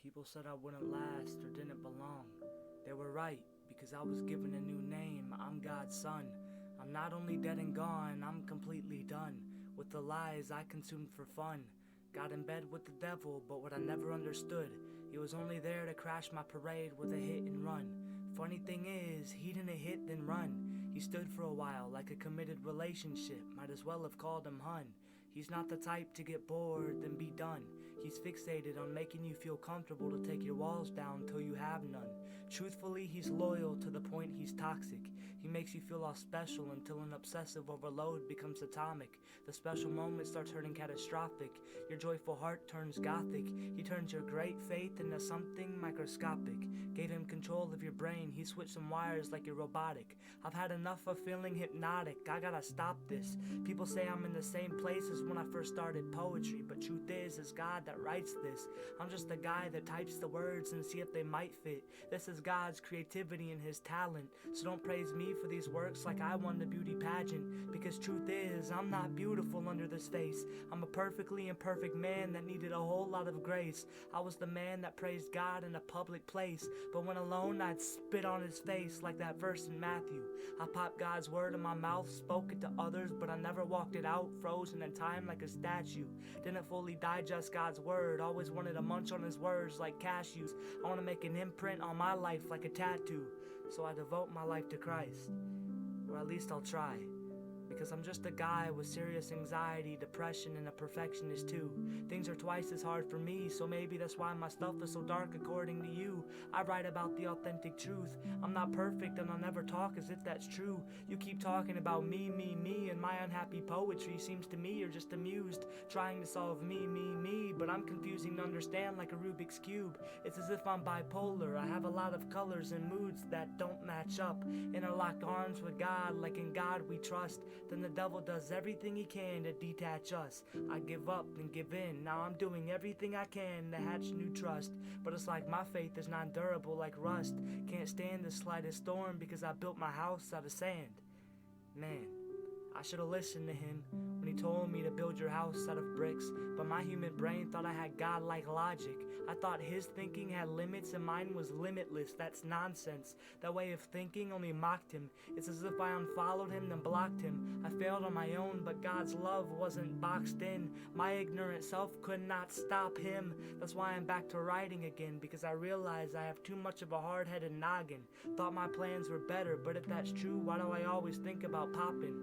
People said I wouldn't last or didn't belong. They were right, because I was given a new name. I'm God's son. I'm not only dead and gone, I'm completely done with the lies I consumed for fun. Got in bed with the devil, but what I never understood, he was only there to crash my parade with a hit and run. Funny thing is, he didn't hit then run. He stood for a while like a committed relationship, might as well have called him hun. He's not the type to get bored then be done. He's fixated on making you feel comfortable to take your walls down till you have none. Truthfully, he's loyal to the point he's toxic. He makes you feel all special until an obsessive overload becomes atomic. The special moment starts hurting catastrophic. Your joyful heart turns gothic. He turns your great faith into something microscopic. Gave him control of your brain. He switched some wires like you're robotic. I've had enough of feeling hypnotic. I gotta stop this. People say I'm in the same place as when I first started poetry, but truth is, it's God that writes this. I'm just the guy that types the words and see if they might fit. This is God's creativity and his talent, so don't praise me for these works like I won the beauty pageant, because truth is, I'm not beautiful under this face. I'm a perfectly imperfect man that needed a whole lot of grace. I was the man that praised God in a public place, but when alone I'd spit on his face like that verse in Matthew. I popped God's word in my mouth, spoke it to others, but I never walked it out, frozen in time like a statue. Didn't fully digest God's word, always wanted to munch on his words like cashews. I want to make an imprint on my life like a tattoo, so I devote my life to Christ, or at least I'll try. Because I'm just a guy with serious anxiety, depression, and a perfectionist too. Things are twice as hard for me, so maybe that's why my stuff is so dark according to you. I write about the authentic truth. I'm not perfect and I'll never talk as if that's true. You keep talking about me, and my unhappy poetry seems to me you're just amused, trying to solve me, but I'm confusing to understand like a Rubik's Cube. It's as if I'm bipolar. I have a lot of colors and moods that don't match up. Interlocked arms with God, like in God we trust. Then the devil does everything he can to detach us. I give up and give in. Now I'm doing everything I can to hatch new trust. But it's like my faith is non-durable like rust. Can't stand the slightest storm because I built my house out of sand. Man, I should have listened to him when he told me to build your house out of bricks. But my human brain thought I had God-like logic. I thought his thinking had limits and mine was limitless. That's nonsense. That way of thinking only mocked him. It's as if I unfollowed him then blocked him. I failed on my own, but God's love wasn't boxed in. My ignorant self could not stop him. That's why I'm back to writing again, because I realize I have too much of a hard-headed noggin. Thought my plans were better, but if that's true, why do I always think about popping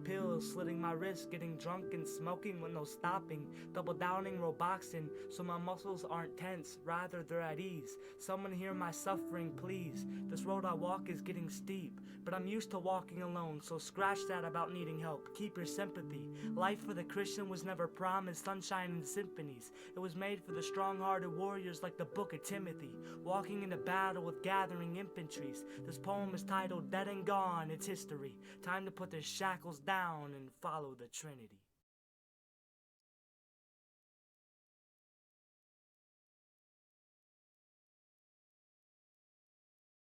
pills, slitting my wrists, getting drunk and smoking with no stopping, double downing Roboxin so my muscles aren't tense, rather they're at ease. Someone hear my suffering, please. This road I walk is getting steep, but I'm used to walking alone, so scratch that about needing help. Keep your sympathy. Life for the Christian was never promised sunshine and symphonies. It was made for the strong-hearted warriors like the book of Timothy, walking into battle with gathering infantries. This poem is titled Dead and Gone, It's History. Time to put the shackles down and follow the Trinity.